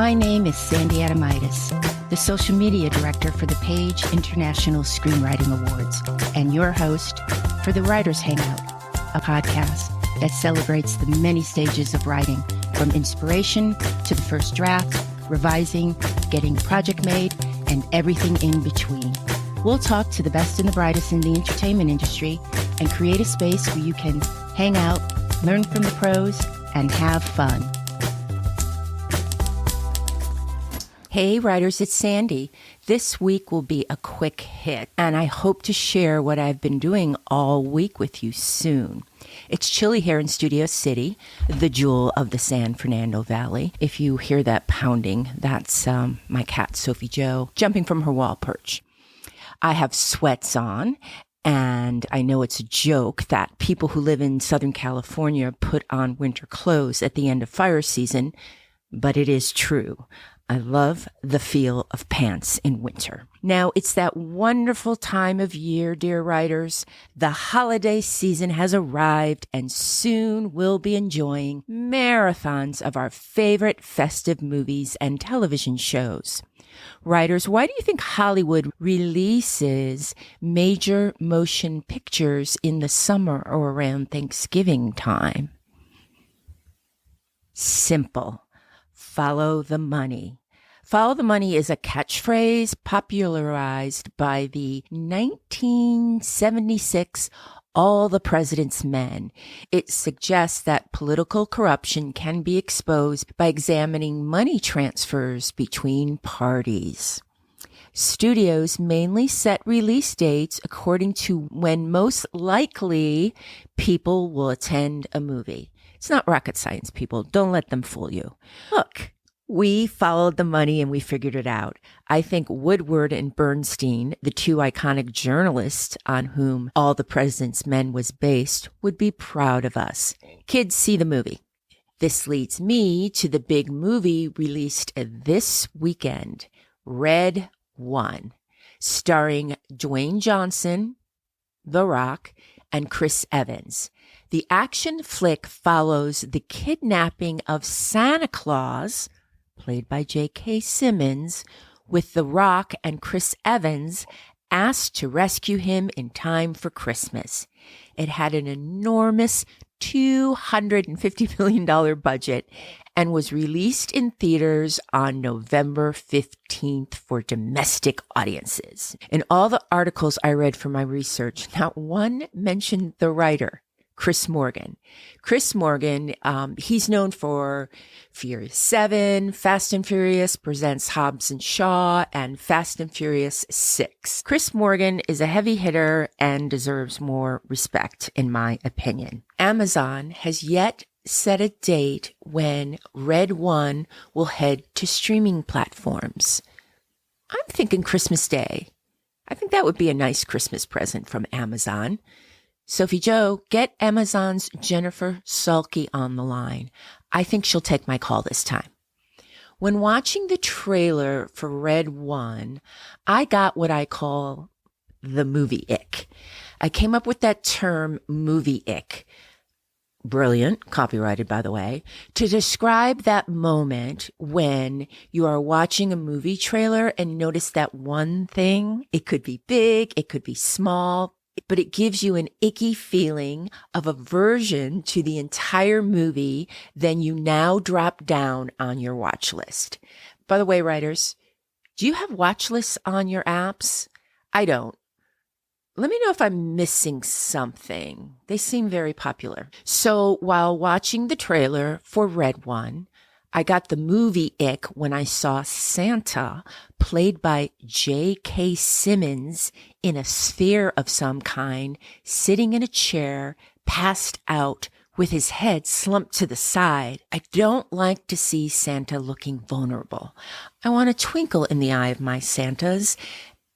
My name is Sandy Adomaitis, the social media director for the Page International Screenwriting Awards, and your host for the Writers Hangout, a podcast that celebrates the many stages of writing, from inspiration to the first draft, revising, getting a project made, and everything in between. We'll talk to the best and the brightest in the entertainment industry and create a space where you can hang out, learn from the pros, and have fun. Hey writers, it's Sandy. This week will be a quick hit, and I hope to share what I've been doing all week with you soon. It's chilly here in Studio City, the jewel of the San Fernando Valley. If you hear that pounding, that's my cat, Sophie Jo, jumping from her wall perch. I have sweats on, and I know it's a joke that people who live in Southern California put on winter clothes at the end of fire season, but it is true. I love the feel of pants in winter. Now, it's that wonderful time of year, dear writers. The holiday season has arrived, and soon we'll be enjoying marathons of our favorite festive movies and television shows. Writers, why do you think Hollywood releases major motion pictures in the summer or around Thanksgiving time? Simple. Follow the money. Follow the money is a catchphrase popularized by the 1976 All the President's Men. It suggests that political corruption can be exposed by examining money transfers between parties. Studios mainly set release dates according to when most likely people will attend a movie. It's not rocket science, people. Don't let them fool you. Look, we followed the money and we figured it out. I think Woodward and Bernstein, the two iconic journalists on whom All the President's Men was based, would be proud of us. Kids, see the movie. This leads me to the big movie released this weekend, Red One, starring Dwayne Johnson, The Rock, and Chris Evans. The action flick follows the kidnapping of Santa Claus, played by J.K. Simmons, with The Rock and Chris Evans asked to rescue him in time for Christmas. It had an enormous $250 million budget and was released in theaters on November 15th for domestic audiences. In all the articles I read for my research, not one mentioned the writer, Chris Morgan. Chris Morgan, he's known for Furious 7, Fast and Furious Presents Hobbs and Shaw, and Fast and Furious 6. Chris Morgan is a heavy hitter and deserves more respect, in my opinion. Amazon has yet set a date when Red One will head to streaming platforms. I'm thinking Christmas Day. I think that would be a nice Christmas present from Amazon. Sophie Jo, get Amazon's Jennifer Sulky on the line. I think she'll take my call this time. When watching the trailer for Red One, I got what I call the movie ick. I came up with that term, movie ick. Brilliant, copyrighted by the way, to describe that moment when you are watching a movie trailer and notice that one thing. It could be big, it could be small, but it gives you an icky feeling of aversion to the entire movie. Then you now drop down on your watch list. By the way, writers, do you have watch lists on your apps? I don't. Let me know if I'm missing something. They seem very popular. So while watching the trailer for Red One, I got the movie ick when I saw Santa, played by J.K. Simmons, in a sphere of some kind, sitting in a chair, passed out, with his head slumped to the side. I don't like to see Santa looking vulnerable. I want a twinkle in the eye of my Santas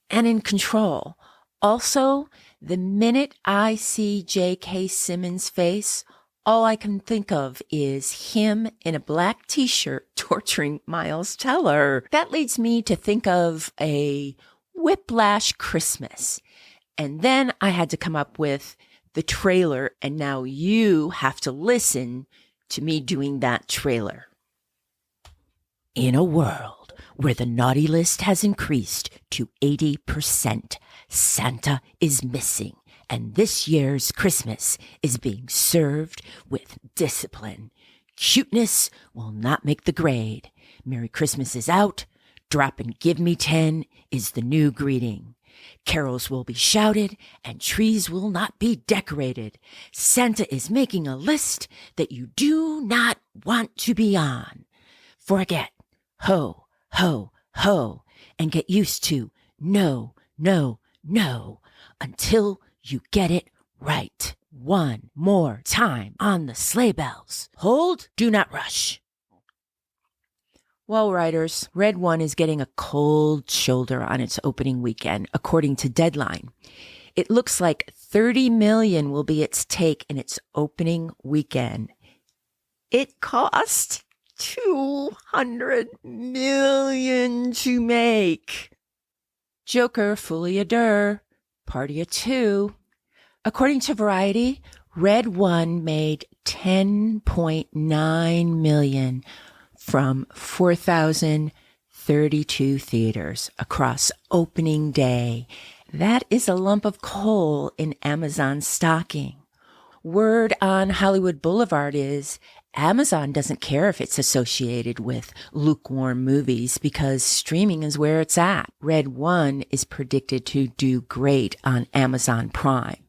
and in control. Also, the minute I see J.K. Simmons' face, all I can think of is him in a black t-shirt torturing Miles Teller. That leads me to think of a Whiplash Christmas. And then I had to come up with the trailer, and now you have to listen to me doing that trailer. In a world where the naughty list has increased to 80%, Santa is missing, and this year's Christmas is being served with discipline. Cuteness will not make the grade. Merry Christmas is out. Drop and give me 10 is the new greeting. Carols will be shouted and trees will not be decorated. Santa is making a list that you do not want to be on. Forget ho, ho, ho, and get used to no, no, no, until you get it right. One more time on the sleigh bells. Hold, do not rush. Well, writers, Red One is getting a cold shoulder on its opening weekend, according to Deadline. It looks like $30 million will be its take in its opening weekend. It cost $200 million to make. Joker, fully a dur, party of two. According to Variety, Red One made $10.9 million from 4,032 theaters across opening day. That is a lump of coal in Amazon's stocking. Word on Hollywood Boulevard is Amazon doesn't care if it's associated with lukewarm movies because streaming is where it's at. Red One is predicted to do great on Amazon Prime.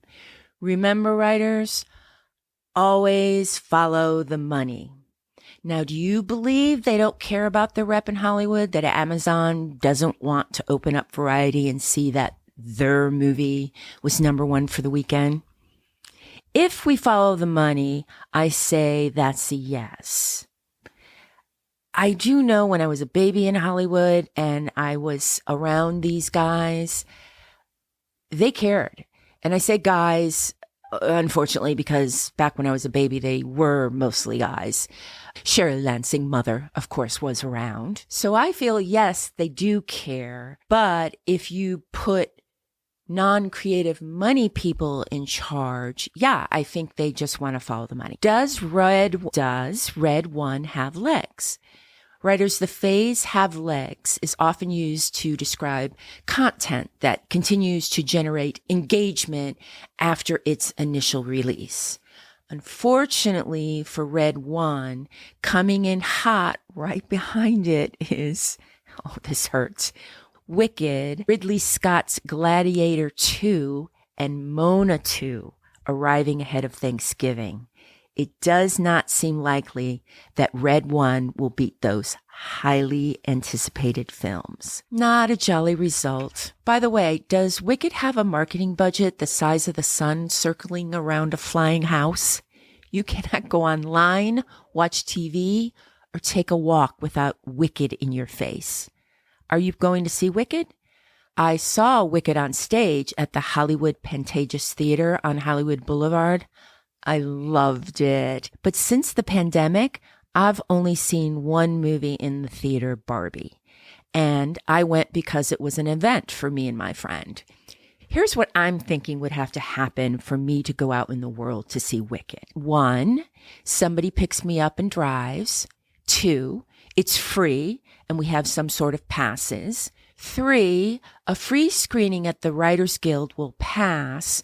Remember, writers, always follow the money. Now, do you believe they don't care about the rep in Hollywood, that Amazon doesn't want to open up Variety and see that their movie was number one for the weekend? If we follow the money, I say that's a yes. I do know when I was a baby in Hollywood and I was around these guys, they cared. And I say guys, unfortunately, because back when I was a baby, they were mostly guys. Shirley Lansing, mother, of course, was around. So I feel, yes, they do care. But if you put non-creative money people in charge, yeah, I think they just want to follow the money. Does Red One have legs? Writers, the phrase have legs is often used to describe content that continues to generate engagement after its initial release. Unfortunately for Red One, coming in hot right behind it is, oh, this hurts, Wicked, Ridley Scott's Gladiator 2, and Mona 2 arriving ahead of Thanksgiving. It does not seem likely that Red One will beat those highly anticipated films. Not a jolly result. By the way, does Wicked have a marketing budget the size of the sun circling around a flying house? You cannot go online, watch TV, or take a walk without Wicked in your face. Are you going to see Wicked? I saw Wicked on stage at the Hollywood Pantages Theater on Hollywood Boulevard. I loved it. But since the pandemic, I've only seen one movie in the theater, Barbie. And I went because it was an event for me and my friend. Here's what I'm thinking would have to happen for me to go out in the world to see Wicked. 1, somebody picks me up and drives. 2, it's free and we have some sort of passes. 3, a free screening at the Writers Guild will pass,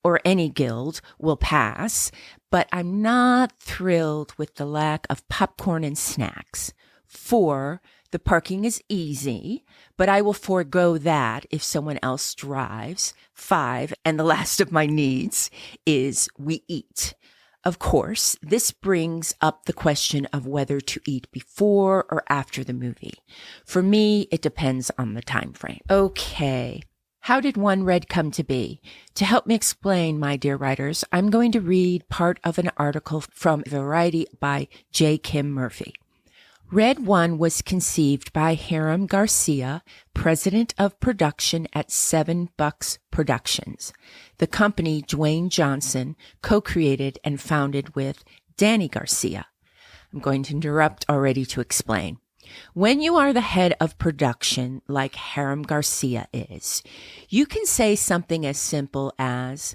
or any guild will pass, but I'm not thrilled with the lack of popcorn and snacks. 4, the parking is easy, but I will forego that if someone else drives. 5, and the last of my needs is we eat. Of course, this brings up the question of whether to eat before or after the movie. For me, it depends on the time frame. Okay. How did One Red come to be? To help me explain, my dear writers, I'm going to read part of an article from Variety by J. Kim Murphy. Red One was conceived by Hiram Garcia, president of production at Seven Bucks Productions. The company Dwayne Johnson co-created and founded with Danny Garcia. I'm going to interrupt already to explain. When you are the head of production, like Hiram Garcia is, you can say something as simple as,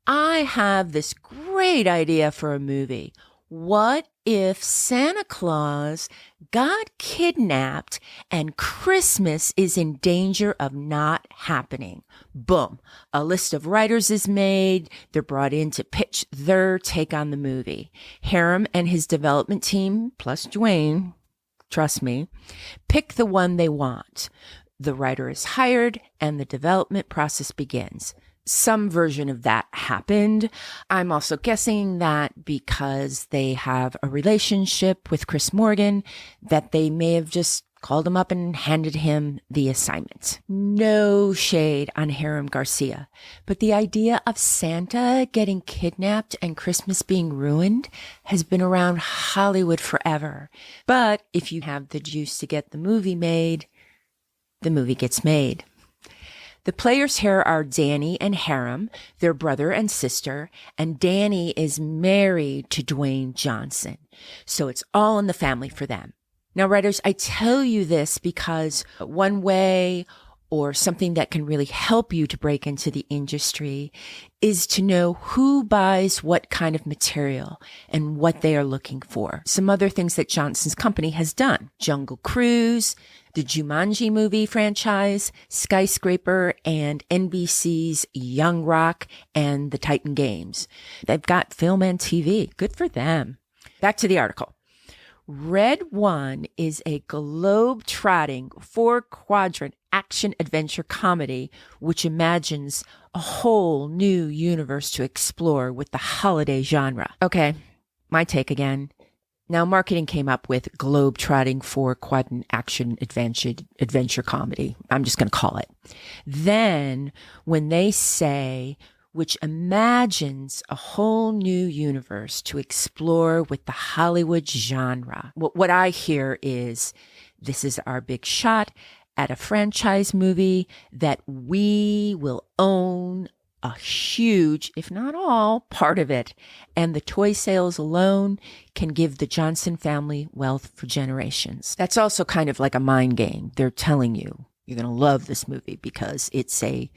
I have this great idea for a movie. What if Santa Claus got kidnapped and Christmas is in danger of not happening. Boom. A list of writers is made. They're brought in to pitch their take on the movie. Hiram and his development team, plus Dwayne, trust me, pick the one they want. The writer is hired and the development process begins. Some version of that happened. I'm also guessing that because they have a relationship with Chris Morgan, that they may have just called him up and handed him the assignment. No shade on Hiram Garcia, but the idea of Santa getting kidnapped and Christmas being ruined has been around Hollywood forever. But if you have the juice to get the movie made, the movie gets made. The players here are Danny and Hiram, their brother and sister, and Danny is married to Dwayne Johnson. So it's all in the family for them. Now, writers, I tell you this because one way or something that can really help you to break into the industry is to know who buys what kind of material and what they are looking for. Some other things that Johnson's company has done: Jungle Cruise, the Jumanji movie franchise, Skyscraper, and NBC's Young Rock and the Titan Games. They've got film and TV. Good for them. Back to the article. Red One is a globe-trotting 4-quadrant action-adventure comedy which imagines a whole new universe to explore with the holiday genre. Okay, my take again. Now, marketing came up with globe-trotting 4-quadrant action-adventure comedy. I'm just going to call it. Then, when they say which imagines a whole new universe to explore with the Hollywood genre. What I hear is, this is our big shot at a franchise movie that we will own a huge, if not all, part of it. And the toy sales alone can give the Johnson family wealth for generations. That's also kind of like a mind game. They're telling you, you're going to love this movie because it's a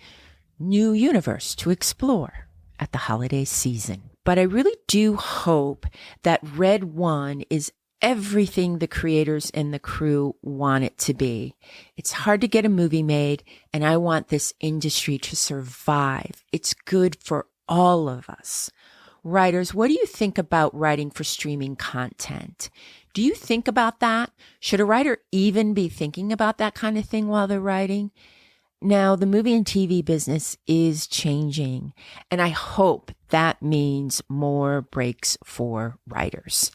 new universe to explore at the holiday season. But I really do hope that Red One is everything the creators and the crew want it to be. It's hard to get a movie made, and I want this industry to survive. It's good for all of us. Writers, what do you think about writing for streaming content? Do you think about that? Should a writer even be thinking about that kind of thing while they're writing? Now, the movie and TV business is changing, and I hope that means more breaks for writers.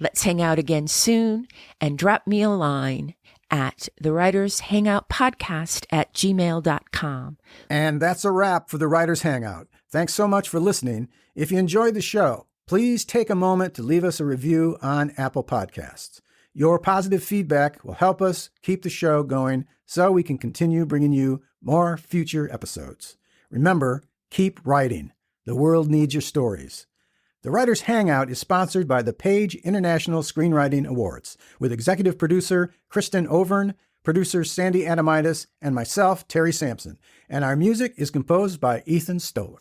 Let's hang out again soon, and drop me a line at the Writers Hangout Podcast at gmail.com. And that's a wrap for the Writers Hangout. Thanks so much for listening. If you enjoyed the show, please take a moment to leave us a review on Apple Podcasts. Your positive feedback will help us keep the show going so we can continue bringing you more future episodes. Remember, keep writing. The world needs your stories. The Writers Hangout is sponsored by the Page International Screenwriting Awards with executive producer Kristin Overn, producers Sandy Adomaitis, and myself, Terry Sampson. And our music is composed by Ethan Stoller.